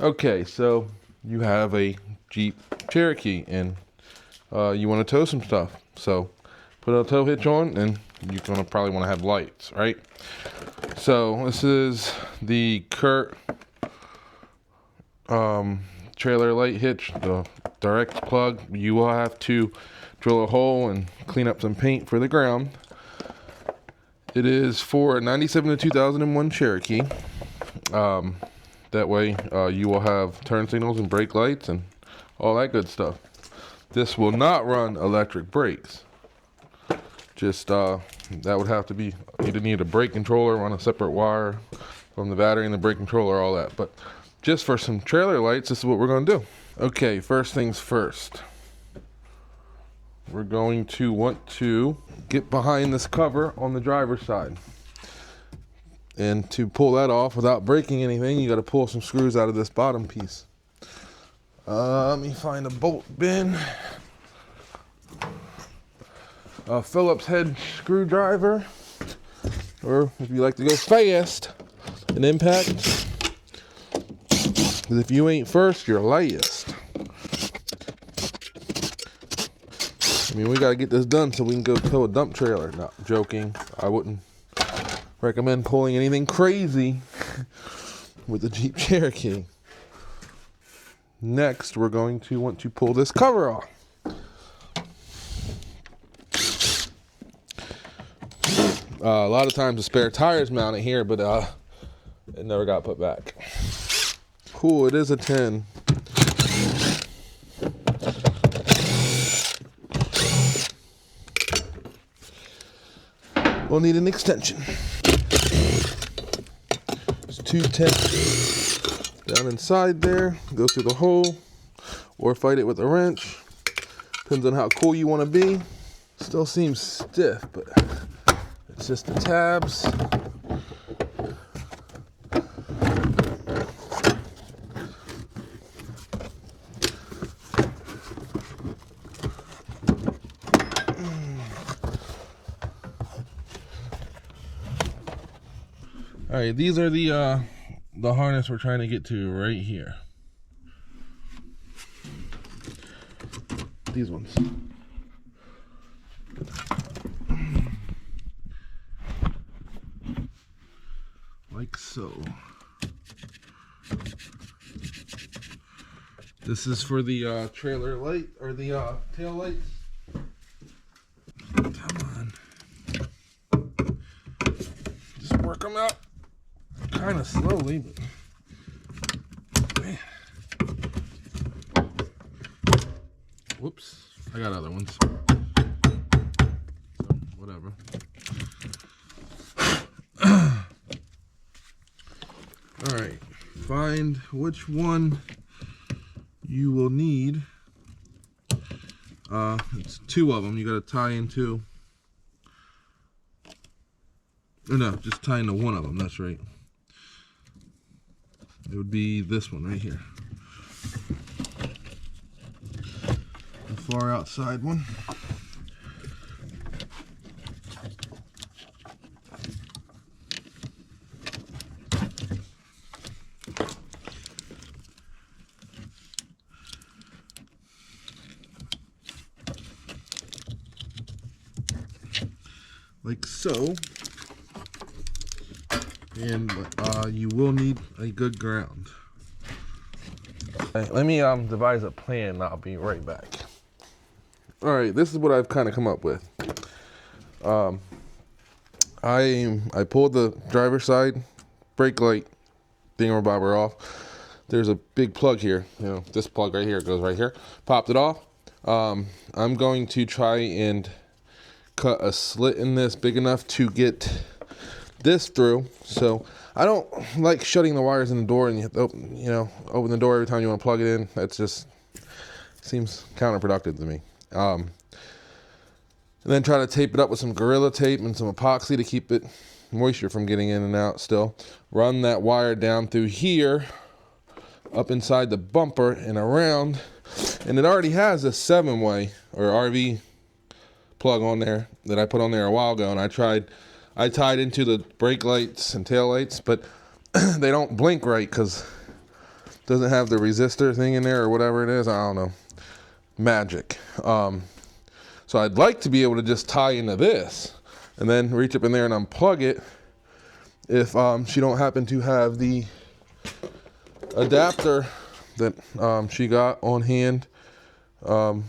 Okay, so you have a Jeep Cherokee and you want to tow some stuff. So put a tow hitch on and you're going to probably want to have lights, right? So this is the Kurt trailer light hitch, the direct plug. You will have to drill a hole and clean up some paint for the ground. It is for a 97 to 2001 Cherokee. That way you will have turn signals and brake lights and all that good stuff. This will not run electric brakes. Just that would have to be, you'd need a brake controller on a separate wire from the battery and the brake controller, all that. But just for some trailer lights, this is what we're going to do. Okay, first things first. We're going to want to get behind this cover on the driver's side. And to pull that off without breaking anything, you got to pull some screws out of this bottom piece. Let me find a bolt bin. A Phillips head screwdriver. Or if you like to go fast, an impact. Because if you ain't first, you're latest. I mean, we got to get this done so we can go tow a dump trailer. Not joking. I wouldn't recommend pulling anything crazy with the Jeep Cherokee. Next, we're going to want to pull this cover off. A lot of times the spare tires mounted here, but it never got put back. Cool, it is a 10. We'll need an extension. There's 210 down inside there. Go through the hole or fight it with a wrench. Depends on how cool you want to be. Still seems stiff, but it's just the tabs. All right, these are the harness we're trying to get to right here. These ones. Like so. This is for the trailer light or the tail lights. Come on. Just work them out kind of slowly, but man. Whoops, I got other ones. So, whatever. All right, find which one you will need. It's two of them. You got to tie into. Or no, just tie into one of them. That's right. It would be this one right here. The far outside one. Like so. And you will need a good ground. Let me devise a plan and I'll be right back. Alright, this is what I've kind of come up with. I pulled the driver's side brake light thingamabobber off. There's a big plug here. You know, this plug right here goes right here. Popped it off. I'm going to try and cut a slit in this big enough to get this through. So I don't like shutting the wires in the door and you know, open the door every time you want to plug it in. That's just seems counterproductive to me. And then try to tape it up with some Gorilla Tape and some epoxy to keep it moisture from getting in and out still. Run that wire down through here, up inside the bumper and around. And it already has a 7-way or RV plug on there that I put on there a while ago. And I tied into the brake lights and tail lights, but they don't blink right because doesn't have the resistor thing in there or whatever it is. I don't know. Magic. So I'd like to be able to just tie into this and then reach up in there and unplug it if she don't happen to have the adapter that she got on hand. You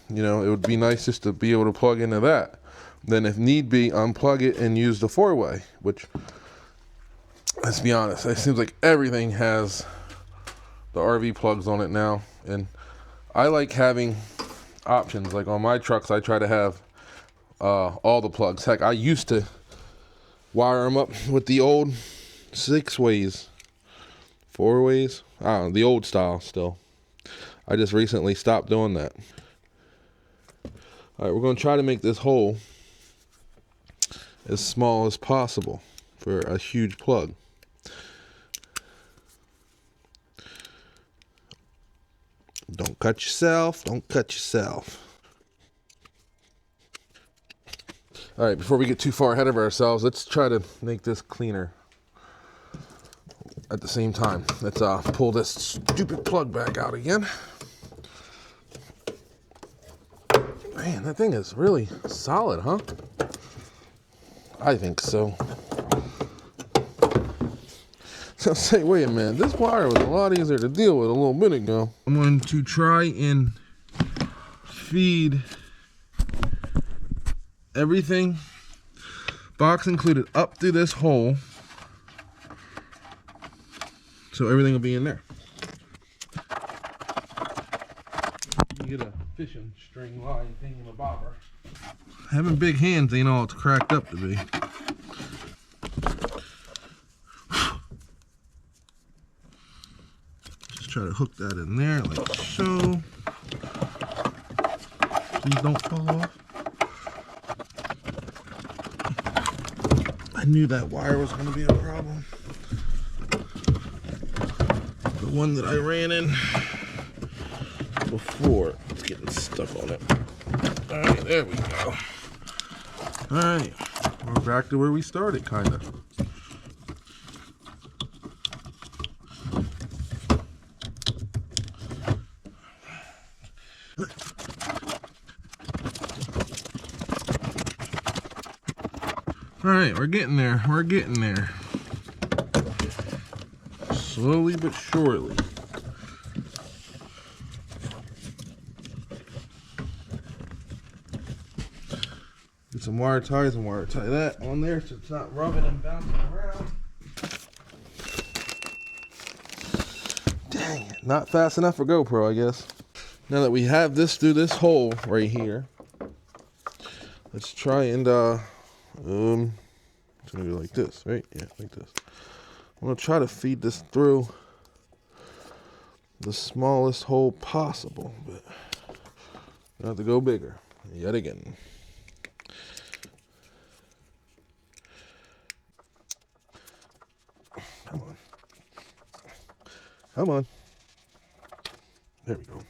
know, it would be nice just to be able to plug into that. Then if need be, unplug it and use the 4-way, which, let's be honest, it seems like everything has the RV plugs on it now. And I like having options. Like on my trucks, I try to have all the plugs. Heck, I used to wire them up with the old 6-ways, 4-ways, I don't know, the old style still. I just recently stopped doing that. All right, we're going to try to make this hole as small as possible for a huge plug. Don't cut yourself. Don't cut yourself. All right, before we get too far ahead of ourselves, let's try to make this cleaner at the same time. Let's pull this stupid plug back out again. Man, that thing is really solid, huh? I think so. So say, wait a minute, this wire was a lot easier to deal with a little bit ago. I'm going to try and feed everything, box included, up through this hole, so everything will be in there. You get a fishing string line thingamabobber. Having big hands ain't all it's cracked up to be. Just try to hook that in there like so. Please don't fall off. I knew that wire was going to be a problem. The one that I ran in before, it's getting stuck on it. All right, there we go. All right, we're back to where we started, kind of. All right, we're getting there. We're getting there. Slowly but surely. Get some wire ties and wire tie that on there so it's not rubbing and bouncing around. Dang it, not fast enough for GoPro, I guess. Now that we have this through this hole right here, let's try and it's gonna be like this, right? Yeah, like this. I'm gonna try to feed this through the smallest hole possible, but I have to go bigger yet again. Come on. Come on. There we go.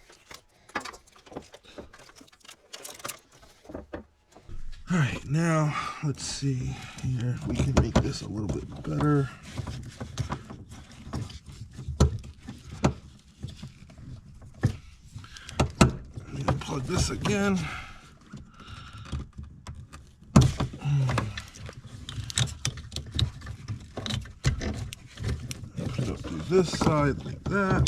All right, now let's see here. We can make this a little bit better. I'm gonna plug this again. Put it up through this side like that.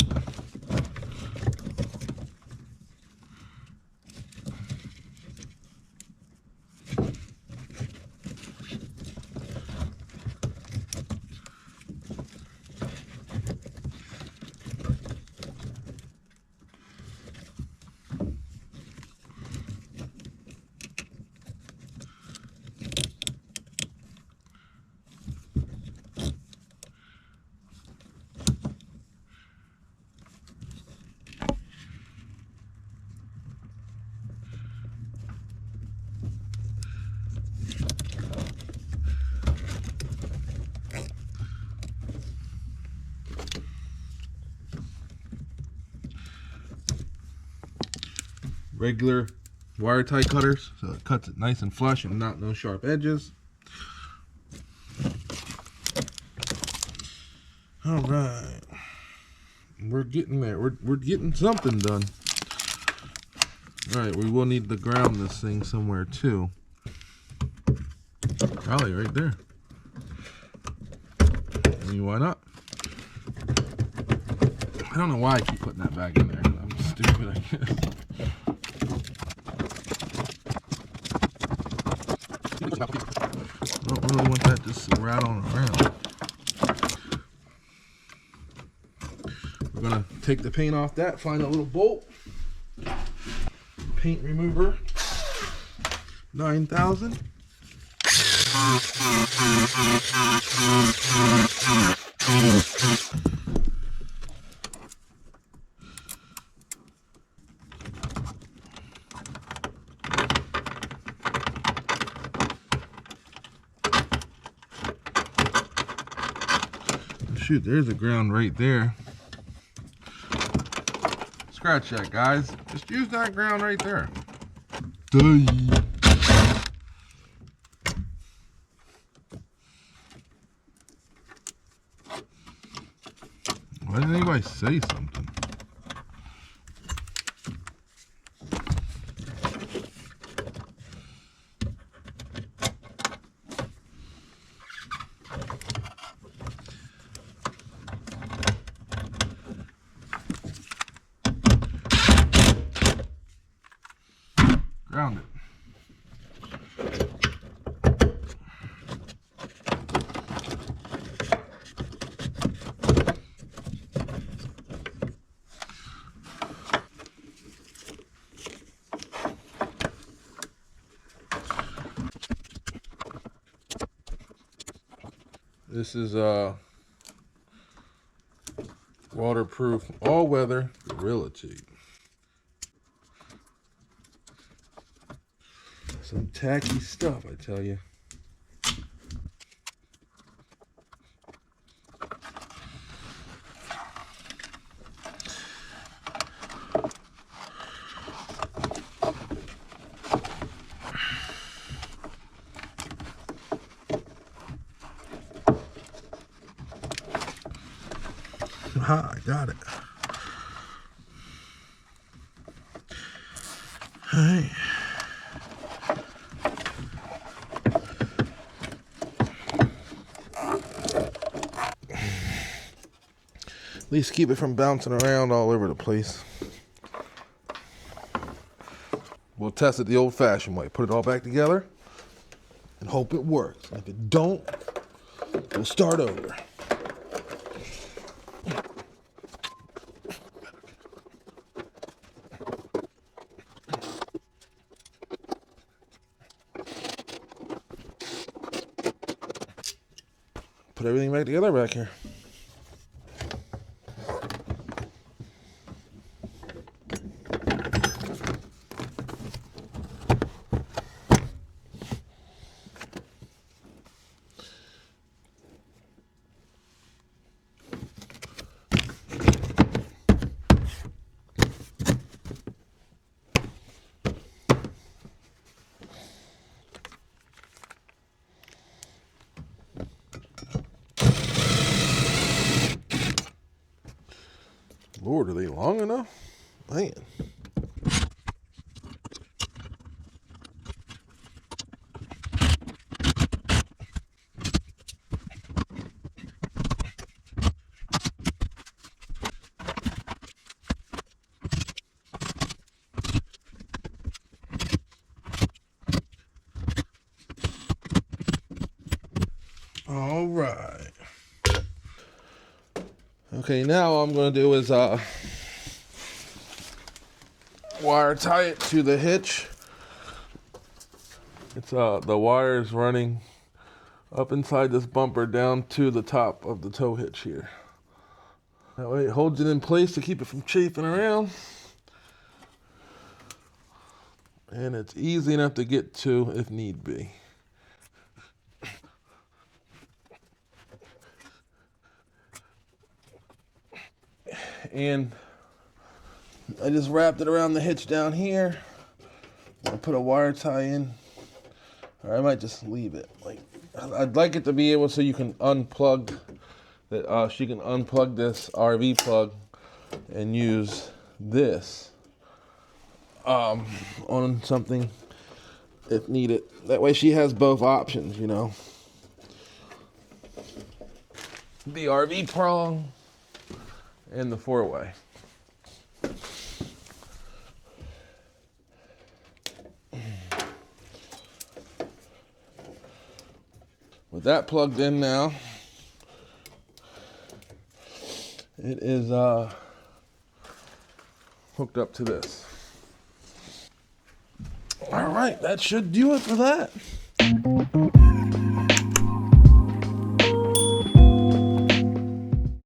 Regular wire tie cutters, so it cuts it nice and flush and not no sharp edges. All right, We're getting there. We're getting something done. All right, we will need to ground this thing somewhere too. Probably right there. I mean, why not? I don't know why I keep putting that back in there. I'm stupid, I guess. I don't really want that just rattling around. We're gonna take the paint off that, find a little bolt. Paint remover, 9,000. Shoot, there's a ground right there. Scratch that, guys. Just use that ground right there. Duh. Why didn't anybody say something? Ground it. This is waterproof all-weather Gorilla Tape. Some tacky stuff, I tell you. Ha, I got it. All right. At least keep it from bouncing around all over the place. We'll test it the old-fashioned way. Put it all back together and hope it works. And if it don't, we'll start over. Put everything back together back here. Lord, are they long enough? Man. All right. Okay, now all I'm going to do is wire tie it to the hitch. It's the wire is running up inside this bumper down to the top of the tow hitch here. That way it holds it in place to keep it from chafing around. And it's easy enough to get to if need be. And I just wrapped it around the hitch down here. I put a wire tie in, or I might just leave it. Like, I'd like it to be able so you can unplug that. She can unplug this RV plug and use this on something if needed. That way she has both options, you know. The RV prong and the 4-way. With that plugged in now, it is hooked up to this. All right, that should do it for that.